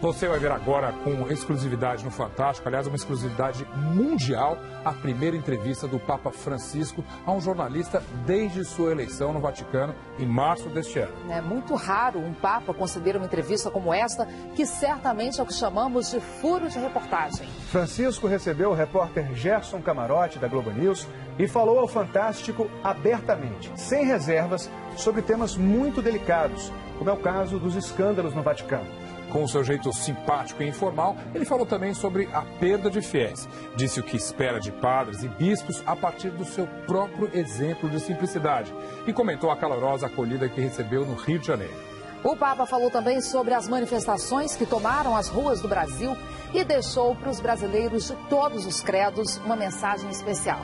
Você vai ver agora com exclusividade no Fantástico, aliás, uma exclusividade mundial, a primeira entrevista do Papa Francisco a um jornalista desde sua eleição no Vaticano em março deste ano. É muito raro um Papa conceder uma entrevista como esta, que certamente é o que chamamos de furo de reportagem. Francisco recebeu o repórter Gerson Camarote, da Globo News, e falou ao Fantástico abertamente, sem reservas, sobre temas muito delicados, como é o caso dos escândalos no Vaticano. Com o seu jeito simpático e informal, ele falou também sobre a perda de fiéis. Disse o que espera de padres e bispos a partir do seu próprio exemplo de simplicidade. E comentou a calorosa acolhida que recebeu no Rio de Janeiro. O Papa falou também sobre as manifestações que tomaram as ruas do Brasil e deixou para os brasileiros de todos os credos uma mensagem especial.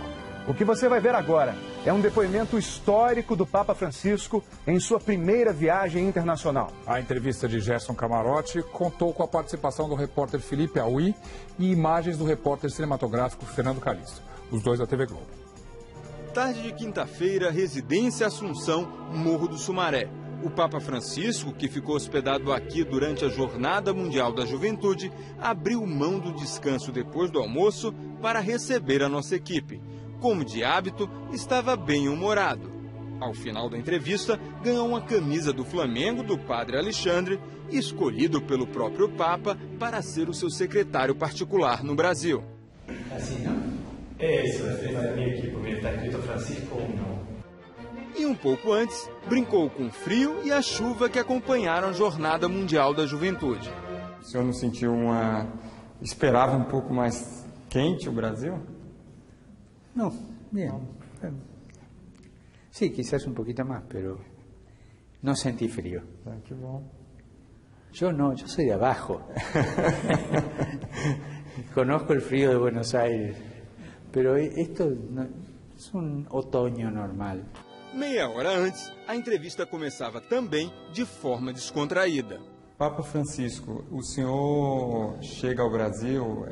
O que você vai ver agora é um depoimento histórico do Papa Francisco em sua primeira viagem internacional. A entrevista de Gerson Camarote contou com a participação do repórter Felipe Aui e imagens do repórter cinematográfico Fernando Calixto, os dois da TV Globo. Tarde de quinta-feira, residência Assunção, Morro do Sumaré. O Papa Francisco, que ficou hospedado aqui durante a Jornada Mundial da Juventude, abriu mão do descanso depois do almoço para receber a nossa equipe. Como de hábito, estava bem-humorado. Ao final da entrevista, ganhou uma camisa do Flamengo do padre Alexandre, escolhido pelo próprio Papa para ser o seu secretário particular no Brasil. Assim, não? É isso, a minha equipe, porque está escrito Francisco ou não. E um pouco antes, brincou com o frio e a chuva que acompanharam a Jornada Mundial da Juventude. O senhor não sentiu esperava um pouco mais quente o Brasil? No, bien. Sí, quizás un poquito más, pero no sentí frío. Qué bueno. Yo no, yo soy de abajo. Conozco el frío de Buenos Aires, pero esto es un otoño normal. Meia hora antes, a entrevista começava também de forma descontraída. Papa Francisco, o senhor chega ao Brasil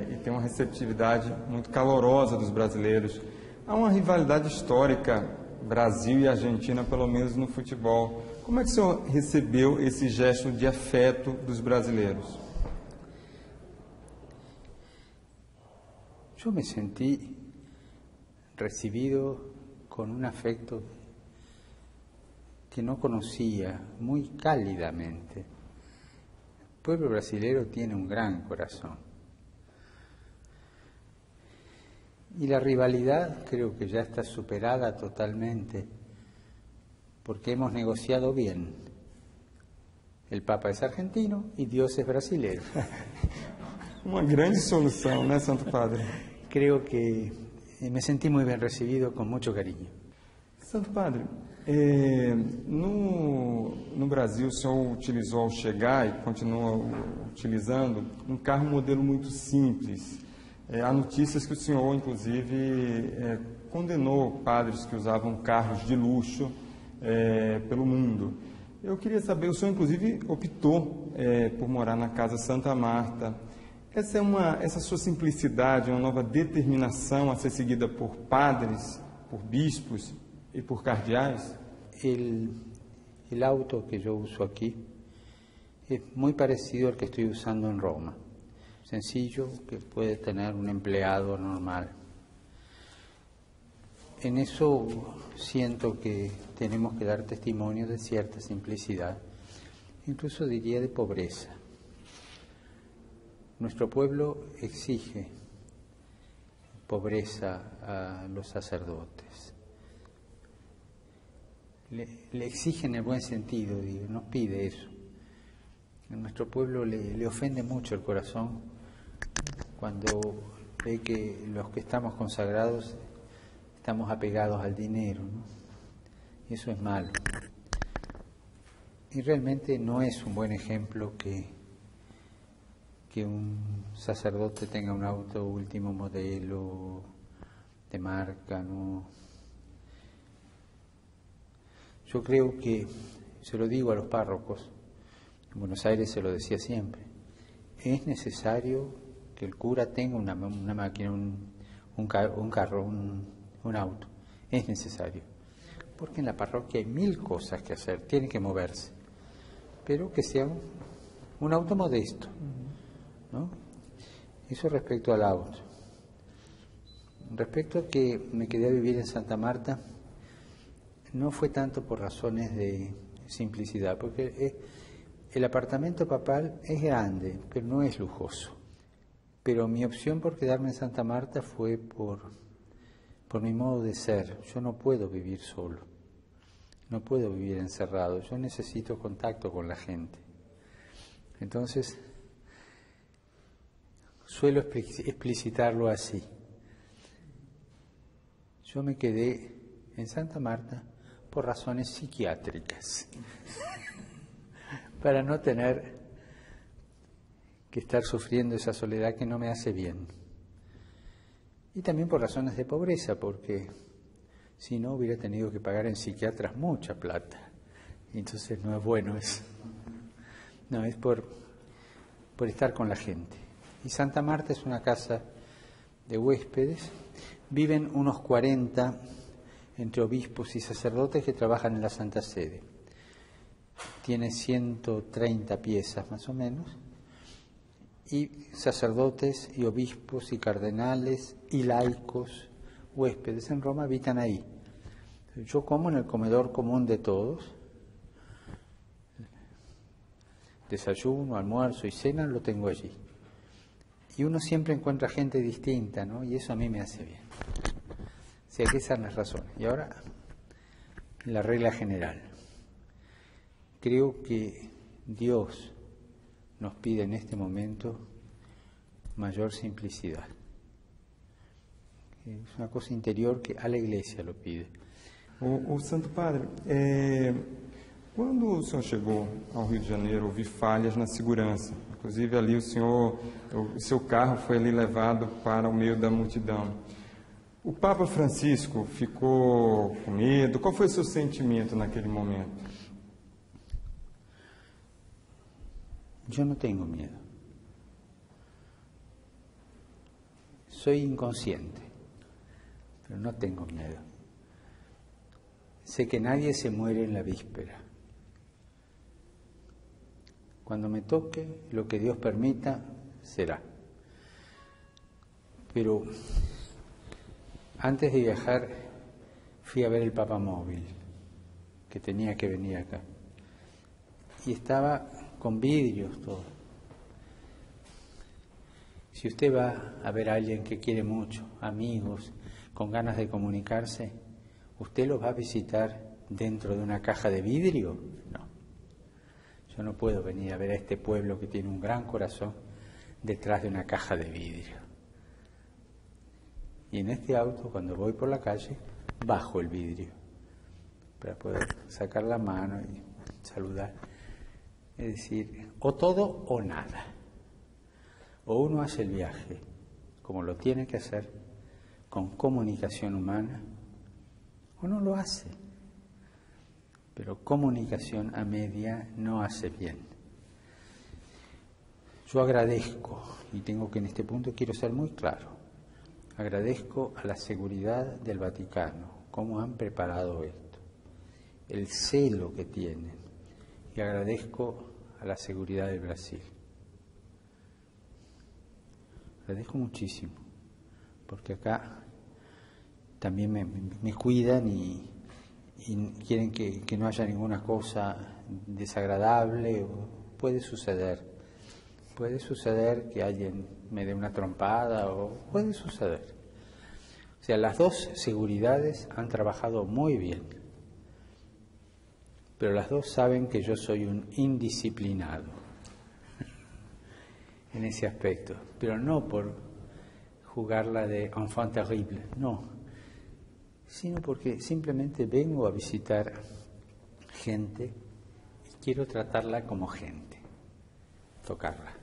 e tem uma receptividade muito calorosa dos brasileiros. Há uma rivalidade histórica, Brasil e Argentina, pelo menos no futebol. Como é que o senhor recebeu esse gesto de afeto dos brasileiros? Eu me senti recibido com um afecto que no conocía, muy cálidamente. El pueblo brasileño tiene un gran corazón. Y la rivalidad creo que ya está superada totalmente, porque hemos negociado bien. El Papa es argentino y Dios es brasileiro. Uma grande solução, né, Santo Padre? Creo que me sentí muy bien recibido, con mucho cariño. Santo Padre, no Brasil o senhor utilizou ao chegar e continua utilizando um carro modelo muito simples. Há notícias que o senhor, inclusive, condenou padres que usavam carros de luxo pelo mundo. Eu queria saber, o senhor, inclusive, optou por morar na Casa Santa Marta. Essa sua simplicidade, uma nova determinação a ser seguida por padres, por bispos e por cardeais? El auto que yo uso aquí es muy parecido al que estoy usando en Roma. Sencillo, que puede tener un empleado normal. En eso siento que tenemos que dar testimonio de cierta simplicidad, incluso diría de pobreza. Nuestro pueblo exige pobreza a los sacerdotes. Le exige en el buen sentido, digo, nos pide eso. A nuestro pueblo le ofende mucho el corazón cuando ve que los que estamos consagrados estamos apegados al dinero, ¿no? Y eso es malo. Y realmente no es un buen ejemplo que un sacerdote tenga un auto último modelo de marca, ¿no? Yo creo que, se lo digo a los párrocos, en Buenos Aires se lo decía siempre, es necesario que el cura tenga una máquina, un carro, un auto, es necesario, porque en la parroquia hay 1000 cosas que hacer, tiene que moverse, pero que sea un auto modesto, ¿no? Eso respecto al auto. Respecto a que me quedé a vivir en Santa Marta, no fue tanto por razones de simplicidad, porque el apartamento papal es grande, pero no es lujoso. Pero mi opción por quedarme en Santa Marta fue por mi modo de ser. Yo no puedo vivir solo, no puedo vivir encerrado, yo necesito contacto con la gente. Entonces, suelo explicitarlo así. Yo me quedé en Santa Marta por razones psiquiátricas, para no tener que estar sufriendo esa soledad que no me hace bien. Y también por razones de pobreza, porque si no hubiera tenido que pagar en psiquiatras mucha plata. Y entonces no es bueno eso. No, es por estar con la gente. Y Santa Marta es una casa de huéspedes. Viven unos 40 entre obispos y sacerdotes que trabajan en la Santa Sede. Tiene 130 piezas más o menos. Y sacerdotes y obispos y cardenales y laicos, huéspedes en Roma, habitan ahí. Yo como en el comedor común de todos. Desayuno, almuerzo y cena lo tengo allí. Y uno siempre encuentra gente distinta, ¿no? Y eso a mí me hace bien. O sea que esas son las razones. Y ahora, la regla general. Creo que Dios nos pide en este momento mayor simplicidad. Es una cosa interior que a la Iglesia lo pide. O Santo Padre, quando o senhor chegou ao Rio de Janeiro, houve falhas na segurança. Inclusive ali o seu carro foi ali levado para o meio da multidão. O Papa Francisco ficou com medo? Qual foi o seu sentimento naquele momento? Yo no tengo miedo. Soy inconsciente, pero no tengo miedo. Sé que nadie se muere en la víspera. Cuando me toque, lo que Dios permita, será. Pero antes de viajar, fui a ver el Papamóvil, que tenía que venir acá. Y estaba con vidrios todo. Si usted va a ver a alguien que quiere mucho, amigos, con ganas de comunicarse, ¿usted los va a visitar dentro de una caja de vidrio? No. Yo no puedo venir a ver a este pueblo que tiene un gran corazón detrás de una caja de vidrio. Y en este auto, cuando voy por la calle, bajo el vidrio para poder sacar la mano y saludar. Es decir, o todo o nada. O uno hace el viaje como lo tiene que hacer, con comunicación humana, o no lo hace. Pero comunicación a media no hace bien. Yo agradezco, y tengo que en este punto quiero ser muy claro, agradezco a la seguridad del Vaticano, cómo han preparado esto, el celo que tienen, y agradezco a la seguridad del Brasil. Agradezco muchísimo, porque acá también me cuidan y quieren que no haya ninguna cosa desagradable. Puede suceder que alguien me dé una trompada, o puede suceder. O sea, las dos seguridades han trabajado muy bien, pero las dos saben que yo soy un indisciplinado en ese aspecto, pero no por jugarla de enfant terrible, no, sino porque simplemente vengo a visitar gente y quiero tratarla como gente, tocarla.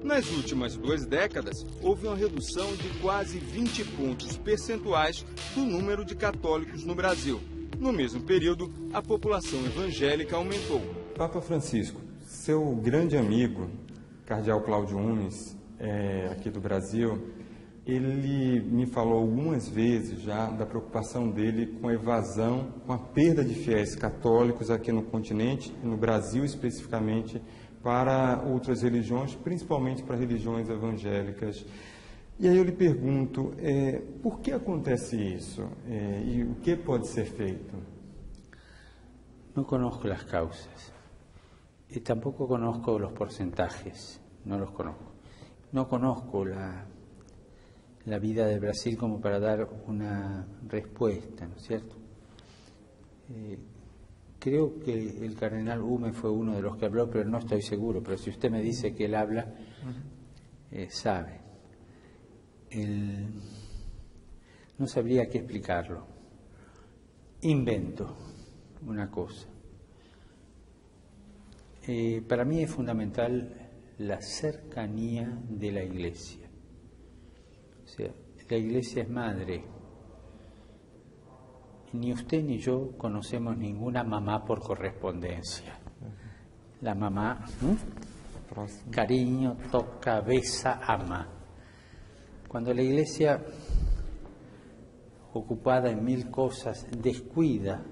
Nas últimas 2 décadas, houve uma redução de quase 20 pontos percentuais do número de católicos no Brasil. No mesmo período, a população evangélica aumentou. Papa Francisco, seu grande amigo, Cardeal Cláudio Unes, aqui do Brasil, ele me falou algumas vezes já da preocupação dele com a evasão, com a perda de fiéis católicos aqui no continente, no Brasil especificamente, para outras religiões, principalmente para religiões evangélicas. E aí eu lhe pergunto, por que acontece isso? E o que pode ser feito? No conozco las causas y tampoco conozco los porcentajes, no los conozco. No conozco la vida de Brasil como para dar una respuesta, ¿no es cierto? Creo que el cardenal Hume fue uno de los que habló, pero no estoy seguro. Pero si usted me dice que él habla, sabe. No sabría qué explicarlo. Invento una cosa. Para mí es fundamental la cercanía de la Iglesia. O sea, la Iglesia es madre. Ni usted ni yo conocemos ninguna mamá por correspondencia. La mamá, cariño, toca, besa, ama. Cuando la Iglesia, ocupada en mil cosas, descuida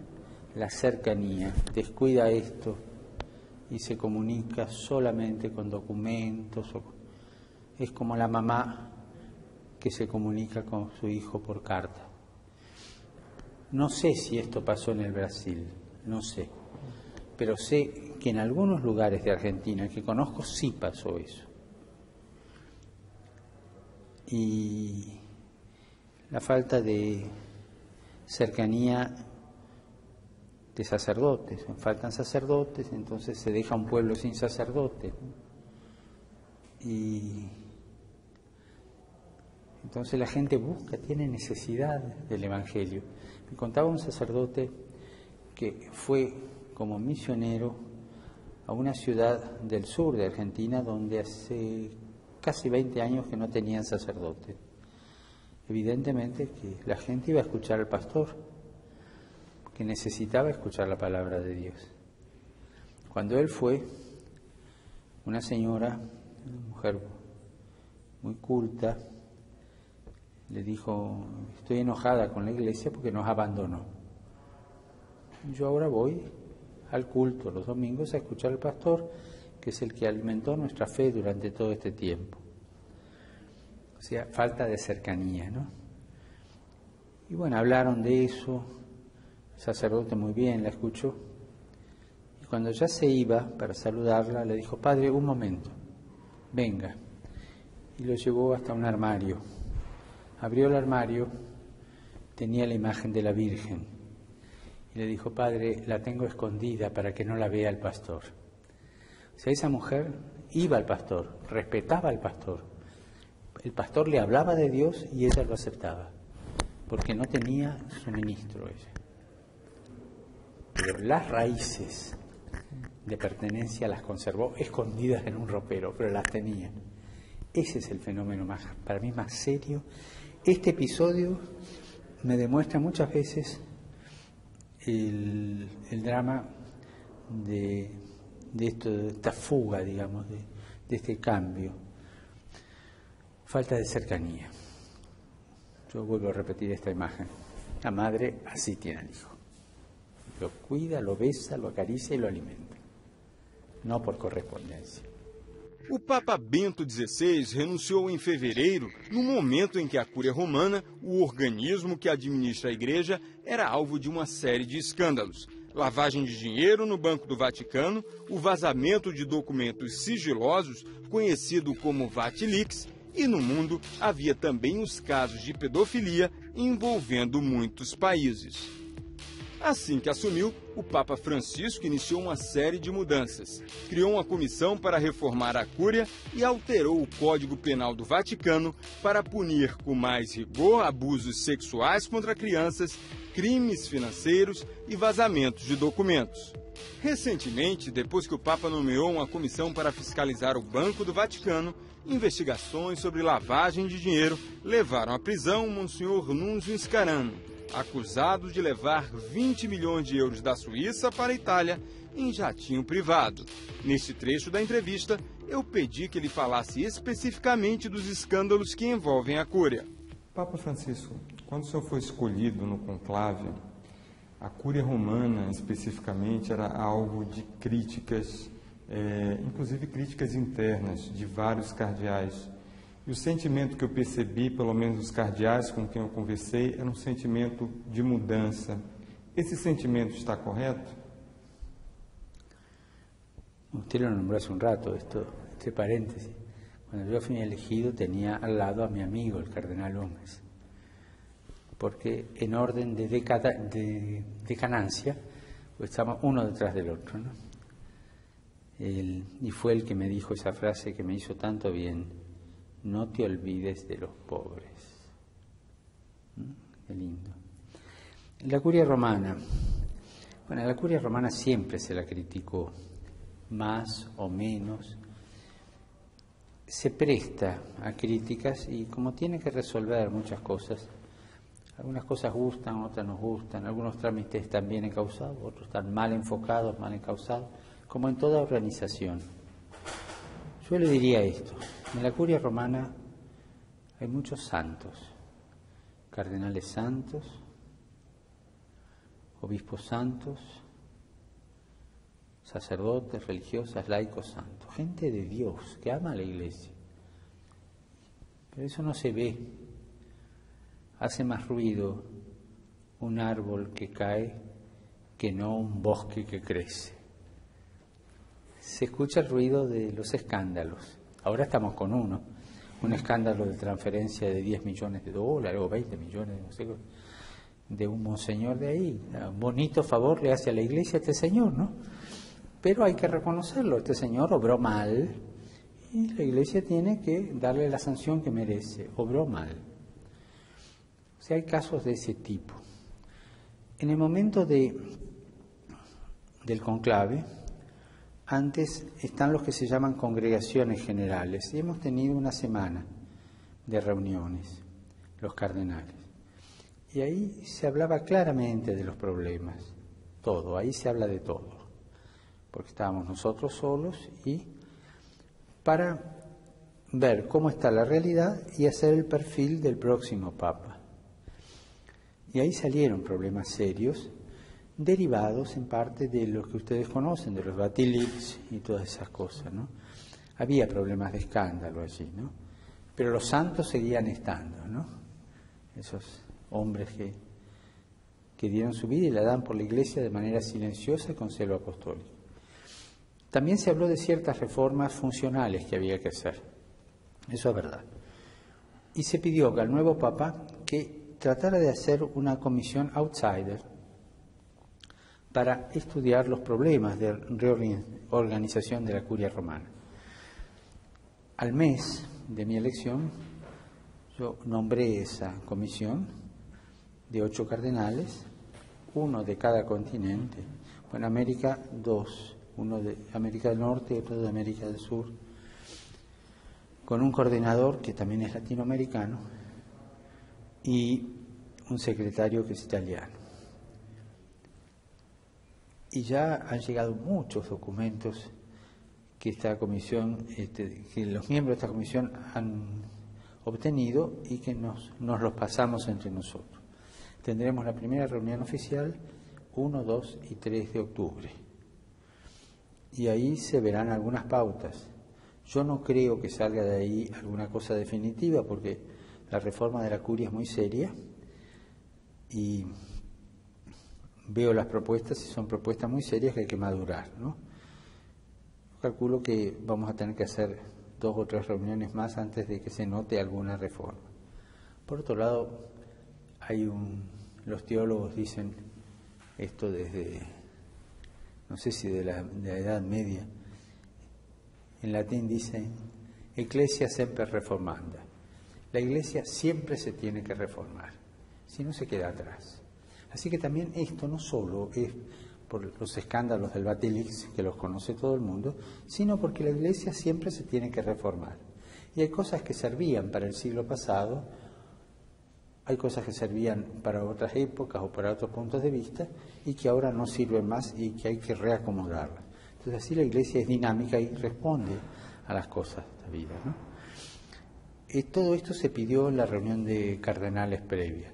la cercanía, descuida esto y se comunica solamente con documentos, es como la mamá que se comunica con su hijo por carta. No sé si esto pasó en el Brasil, no sé, pero sé que en algunos lugares de Argentina que conozco sí pasó eso. Y la falta de cercanía de sacerdotes, faltan sacerdotes, entonces se deja un pueblo sin sacerdotes. Y entonces la gente busca, tiene necesidad del Evangelio. Me contaba un sacerdote que fue como misionero a una ciudad del sur de Argentina donde hace casi 20 años que no tenían sacerdote. Evidentemente que la gente iba a escuchar al pastor, que necesitaba escuchar la palabra de Dios. Cuando él fue, una señora, una mujer muy culta, le dijo: estoy enojada con la iglesia porque nos abandonó. Yo ahora voy al culto los domingos a escuchar al pastor, que es el que alimentó nuestra fe durante todo este tiempo. O sea, falta de cercanía, ¿no? Y bueno, hablaron de eso, el sacerdote muy bien la escuchó, y cuando ya se iba para saludarla, le dijo: padre, un momento, venga. Y lo llevó hasta un armario. Abrió el armario, tenía la imagen de la Virgen, y le dijo: padre, la tengo escondida para que no la vea el pastor. O sea, esa mujer iba al pastor, respetaba al pastor. El pastor le hablaba de Dios y ella lo aceptaba, porque no tenía suministro ella. Pero las raíces de pertenencia las conservó escondidas en un ropero, pero las tenía. Ese es el fenómeno más, para mí, más serio. Este episodio me demuestra muchas veces el drama de esta fuga, digamos, de este cambio. Falta de cercanía. Yo vuelvo a repetir esta imagen. La madre así tiene al hijo. Lo cuida, lo besa, lo acaricia y lo alimenta. No por correspondencia. O Papa Bento XVI renunciou em fevereiro, no momento em que a Cúria Romana, o organismo que administra a Igreja, era alvo de uma série de escândalos. Lavagem de dinheiro no Banco do Vaticano, o vazamento de documentos sigilosos, conhecido como Vatilix, e no mundo havia também os casos de pedofilia envolvendo muitos países. Assim que assumiu, o Papa Francisco iniciou uma série de mudanças. Criou uma comissão para reformar a Cúria e alterou o Código Penal do Vaticano para punir com mais rigor abusos sexuais contra crianças, crimes financeiros e vazamentos de documentos. Recentemente, depois que o Papa nomeou uma comissão para fiscalizar o Banco do Vaticano, investigações sobre lavagem de dinheiro levaram à prisão o Monsenhor Nunzio Scarano. acusado de levar 20 milhões de euros da Suíça para a Itália em jatinho privado. Neste trecho da entrevista, eu pedi que ele falasse especificamente dos escândalos que envolvem a Cúria. Papa Francisco, quando o senhor foi escolhido no conclave, a Cúria Romana, especificamente, era alvo de críticas, inclusive críticas internas de vários cardeais. E o sentimento que eu percebi, pelo menos dos cardeais com quem eu conversei, era um sentimento de mudança. Esse sentimento está correto? Usted lo nombró hace un rato, este paréntesis. Cuando yo fui elegido tenía al lado a mi amigo, el cardenal Gómez, porque en orden de decanancia, pues estamos uno detrás del otro, ¿no? Y fue el que me dijo esa frase que me hizo tanto bien: no te olvides de los pobres. Qué lindo. La Curia Romana. Bueno, la Curia Romana siempre se la criticó, más o menos. Se presta a críticas y como tiene que resolver muchas cosas, algunas cosas gustan, otras no gustan, algunos trámites están bien encausados, otros están mal enfocados, mal encausados, como en toda organización. Yo le diría esto: en la Curia Romana hay muchos santos, cardenales santos, obispos santos, sacerdotes, religiosas, laicos santos, gente de Dios que ama a la Iglesia. Pero eso no se ve. Hace más ruido un árbol que cae que no un bosque que crece. Se escucha el ruido de los escándalos. Ahora estamos con un escándalo de transferencia de 10 millones de dólares o 20 millones, no sé, de un monseñor de ahí. Un bonito favor le hace a la Iglesia a este señor, ¿no? Pero hay que reconocerlo, este señor obró mal y la Iglesia tiene que darle la sanción que merece, obró mal. O sea, hay casos de ese tipo. En el momento del conclave, antes están los que se llaman congregaciones generales y hemos tenido una semana de reuniones, los cardenales. Y ahí se hablaba claramente de los problemas, todo, ahí se habla de todo. Porque estábamos nosotros solos y para ver cómo está la realidad y hacer el perfil del próximo Papa. Y ahí salieron problemas serios, derivados en parte de lo que ustedes conocen, de los Batilix y todas esas cosas, ¿no? Había problemas de escándalo allí, ¿no? Pero los santos seguían estando, ¿no? Esos hombres que dieron su vida y la dan por la Iglesia de manera silenciosa y con celo apostólico. También se habló de ciertas reformas funcionales que había que hacer. Eso es verdad. Y se pidió al nuevo Papa que tratara de hacer una comisión outsider para estudiar los problemas de reorganización de la Curia Romana. Al mes de mi elección, yo nombré esa comisión de 8 cardenales, uno de cada continente. En América, 2. Uno de América del Norte y otro de América del Sur, con un coordinador que también es latinoamericano y un secretario que es italiano. Y ya han llegado muchos documentos que esta comisión, que los miembros de esta comisión han obtenido y que nos los pasamos entre nosotros. Tendremos la primera reunión oficial 1, 2 y 3 de octubre. Y ahí se verán algunas pautas. Yo no creo que salga de ahí alguna cosa definitiva, porque la reforma de la Curia es muy seria y veo las propuestas y son propuestas muy serias que hay que madurar, ¿no? Calculo que vamos a tener que hacer 2 o 3 reuniones más antes de que se note alguna reforma. Por otro lado, los teólogos dicen esto desde, no sé si de la Edad Media, en latín dicen Ecclesia semper reformanda. La Iglesia siempre se tiene que reformar, si no se queda atrás. Así que también esto no solo es por los escándalos del Batilix, que los conoce todo el mundo, sino porque la Iglesia siempre se tiene que reformar. Y hay cosas que servían para el siglo pasado hay cosas que servían para otras épocas o para otros puntos de vista y que ahora no sirven más y que hay que reacomodarlas. Entonces así la Iglesia es dinámica y responde a las cosas de la vida, ¿no? Todo esto se pidió en la reunión de cardenales previa.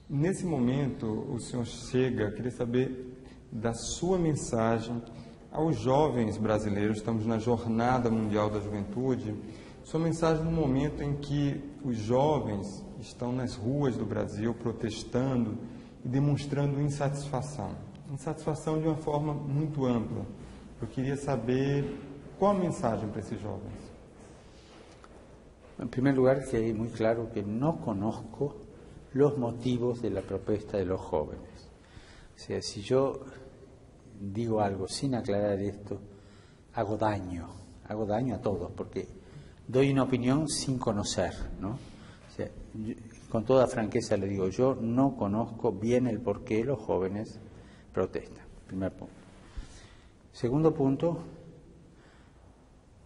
Nesse momento, o senhor chega, queria saber da sua mensagem aos jovens brasileiros. Estamos na Jornada Mundial da Juventude. Sua mensagem no momento em que os jovens estão nas ruas do Brasil protestando e demonstrando insatisfação. Insatisfação de uma forma muito ampla. Eu queria saber qual a mensagem para esses jovens. En primer lugar, que hay muy claro que no conozco los motivos de la protesta de los jóvenes. O sea, si yo digo algo sin aclarar esto, hago daño a todos, porque doy una opinión sin conocer, ¿no? O sea, con toda franqueza le digo, yo no conozco bien el por qué los jóvenes protestan. Primer punto. Segundo punto,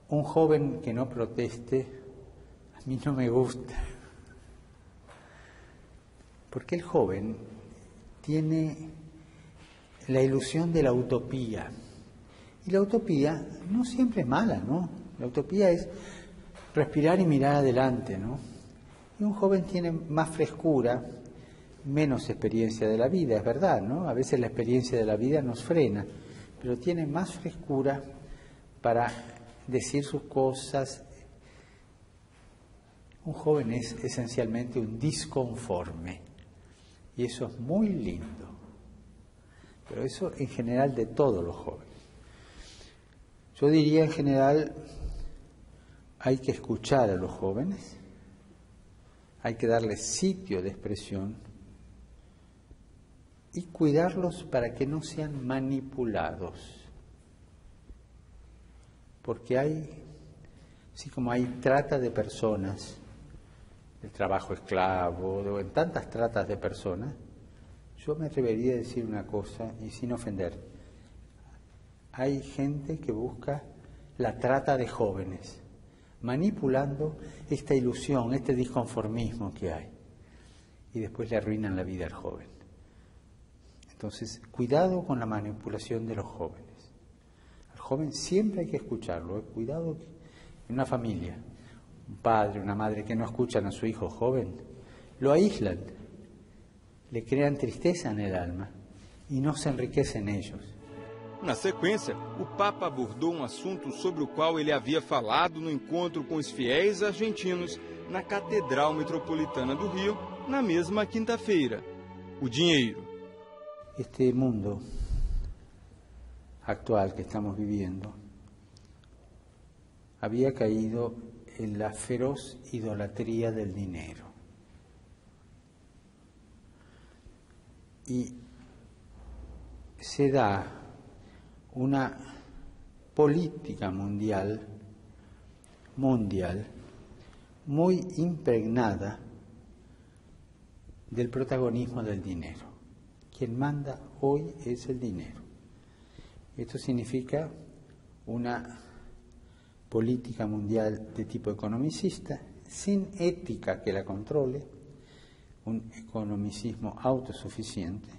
un joven que no proteste, a mí no me gusta. Porque el joven tiene la ilusión de la utopía. Y la utopía no siempre es mala, ¿no? La utopía es respirar y mirar adelante, ¿no? Y un joven tiene más frescura, menos experiencia de la vida, es verdad, ¿no? A veces la experiencia de la vida nos frena, pero tiene más frescura para decir sus cosas. Un joven es esencialmente un disconforme, y eso es muy lindo, pero eso en general de todos los jóvenes. Yo diría en general, hay que escuchar a los jóvenes, hay que darles sitio de expresión y cuidarlos para que no sean manipulados. Porque así como hay trata de personas, de trabajo esclavo, en tantas tratas de personas, yo me atrevería a decir una cosa y sin ofender. Hay gente que busca la trata de jóvenes, manipulando esta ilusión, este disconformismo que hay, y después le arruinan la vida al joven. Entonces, cuidado con la manipulación de los jóvenes. Al joven siempre hay que escucharlo, cuidado en una familia. Un padre, una madre que no escuchan a su hijo joven, lo aíslan, le crean tristeza en el alma y no se enriquecen ellos. Na sequência, o Papa abordou um assunto sobre o qual ele havia falado no encontro com os fiéis argentinos na Catedral Metropolitana do Rio, na mesma quinta-feira: o dinheiro. Este mundo actual que estamos viviendo había caído en la feroz idolatría del dinero. Y se da una política mundial muy impregnada del protagonismo del dinero. Quien manda hoy es el dinero. Esto significa una política mundial de tipo economicista, sin ética que la controle, un economicismo autosuficiente,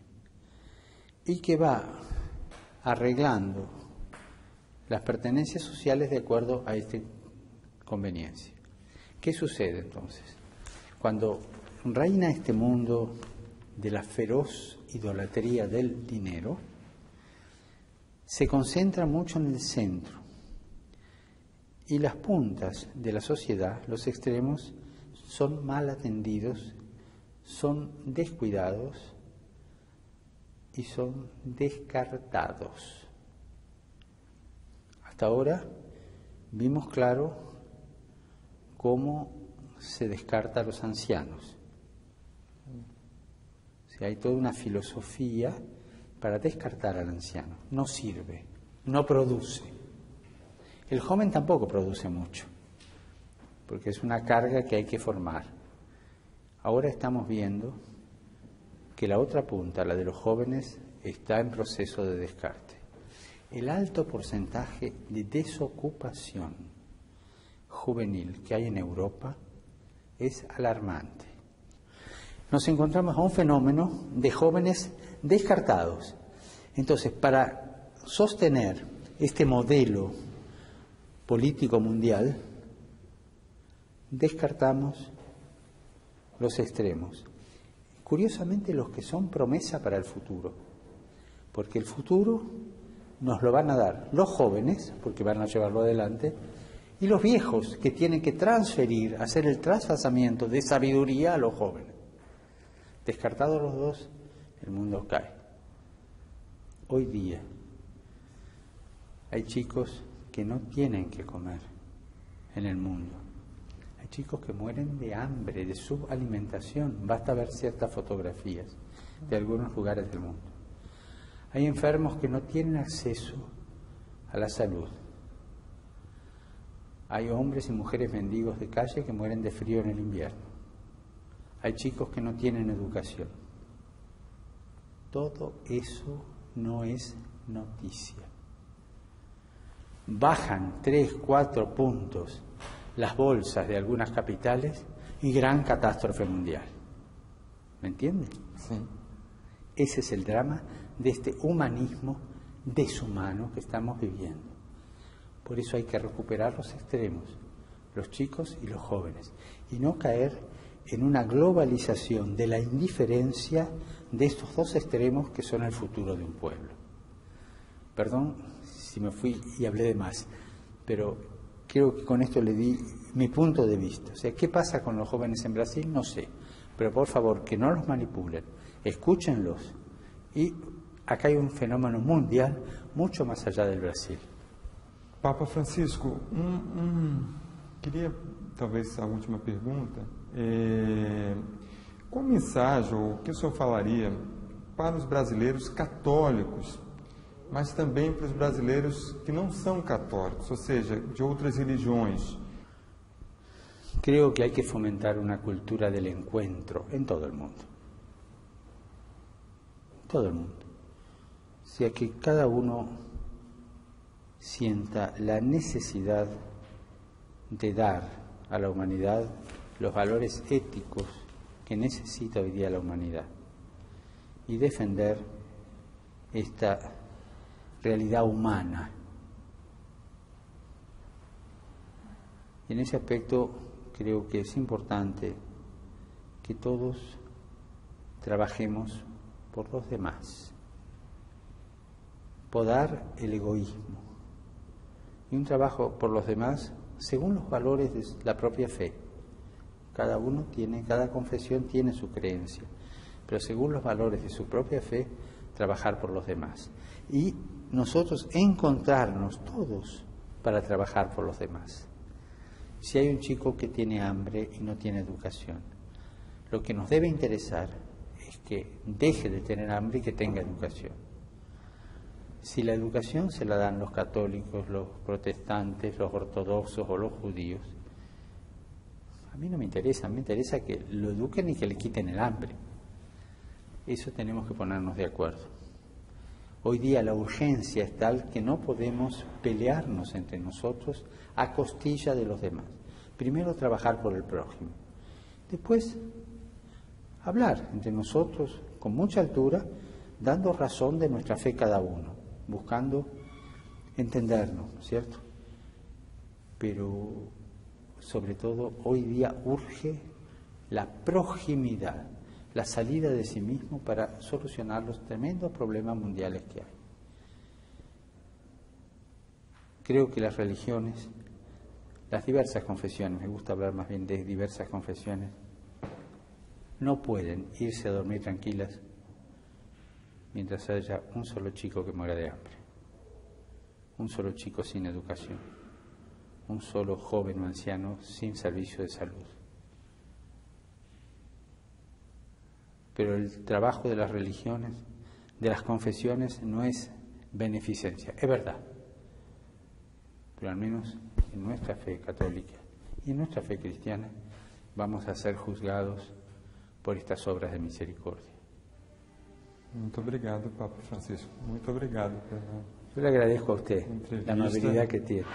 y que va arreglando las pertenencias sociales de acuerdo a esta conveniencia. ¿Qué sucede entonces? Cuando reina este mundo de la feroz idolatría del dinero, se concentra mucho en el centro, y las puntas de la sociedad, los extremos, son mal atendidos, son descuidados y son descartados. Hasta ahora vimos claro cómo se descarta a los ancianos. O sea, hay toda una filosofía para descartar al anciano. No sirve, no produce. El joven tampoco produce mucho, porque es una carga que hay que formar. Ahora estamos viendo que la otra punta, la de los jóvenes, está en proceso de descarte. El alto porcentaje de desocupación juvenil que hay en Europa es alarmante. nos encontramos a un fenómeno de jóvenes descartados. Entonces, para sostener este modelo político mundial, descartamos los extremos. Curiosamente, los que son promesa para el futuro, porque el futuro nos lo van a dar los jóvenes, porque van a llevarlo adelante, y los viejos, que tienen que transferir, hacer el trasvasamiento de sabiduría a los jóvenes. Descartados los dos, el mundo cae. Hoy día hay chicos que no tienen que comer en el mundo. Hay chicos que mueren de hambre, de subalimentación. Basta ver ciertas fotografías de algunos lugares del mundo. Hay enfermos que no tienen acceso a la salud. Hay hombres y mujeres mendigos de calle que mueren de frío en el invierno. Hay chicos que no tienen educación. Todo eso no es noticia. Bajan 3, 4 puntos las bolsas de algunas capitales y gran catástrofe mundial. ¿Me entiende? Sí. Ese es el drama de este humanismo deshumano que estamos viviendo. Por eso hay que recuperar los extremos, los chicos y los jóvenes, y no caer en una globalización de la indiferencia de estos dos extremos que son el futuro de un pueblo. Perdón si me fui y hablé de más, pero creo que con esto le di mi punto de vista. O sea, ¿qué pasa con los jóvenes en Brasil? No sé, pero por favor, que no los manipulen, escúchenlos. Y acá hay un fenómeno mundial mucho más allá del Brasil. Papa Francisco, queria talvez a última pergunta. Qual mensagem, ou o que o senhor falaria para os brasileiros católicos, mas também para os brasileiros que não são católicos, ou seja, de outras religiões? Creo que hay que fomentar una cultura del encuentro en todo el mundo. Todo el mundo. O sea, que cada uno sienta la necesidad de dar a la humanidad los valores éticos que necesita hoy día la humanidad y defender esta realidad humana. Y en ese aspecto creo que es importante que todos trabajemos por los demás, podar el egoísmo y un trabajo por los demás según los valores de la propia fe. Cada confesión tiene su creencia, pero según los valores de su propia fe, trabajar por los demás. Y nosotros encontrarnos todos para trabajar por los demás. Si hay un chico que tiene hambre y no tiene educación, lo que nos debe interesar es que deje de tener hambre y que tenga educación. Si la educación se la dan los católicos, los protestantes, los ortodoxos o los judíos, a mí no me interesa, me interesa que lo eduquen y que le quiten el hambre. Eso tenemos que ponernos de acuerdo. Hoy día la urgencia es tal que no podemos pelearnos entre nosotros a costilla de los demás. Primero trabajar por el prójimo. Después hablar entre nosotros con mucha altura, dando razón de nuestra fe cada uno, buscando entendernos, ¿cierto? Pero sobre todo hoy día urge la proximidad, la salida de sí mismo para solucionar los tremendos problemas mundiales que hay. Creo que las religiones, las diversas confesiones, me gusta hablar más bien de diversas confesiones, no pueden irse a dormir tranquilas mientras haya un solo chico que muera de hambre, un solo chico sin educación, un solo joven o anciano sin servicio de salud. Pero el trabajo de las religiones, de las confesiones, no es beneficencia, es verdad. Pero al menos en nuestra fe católica y en nuestra fe cristiana vamos a ser juzgados por estas obras de misericordia. Muito obrigado, Papa Francisco. Muito obrigado. Yo le agradezco a usted la amabilidad que tiene.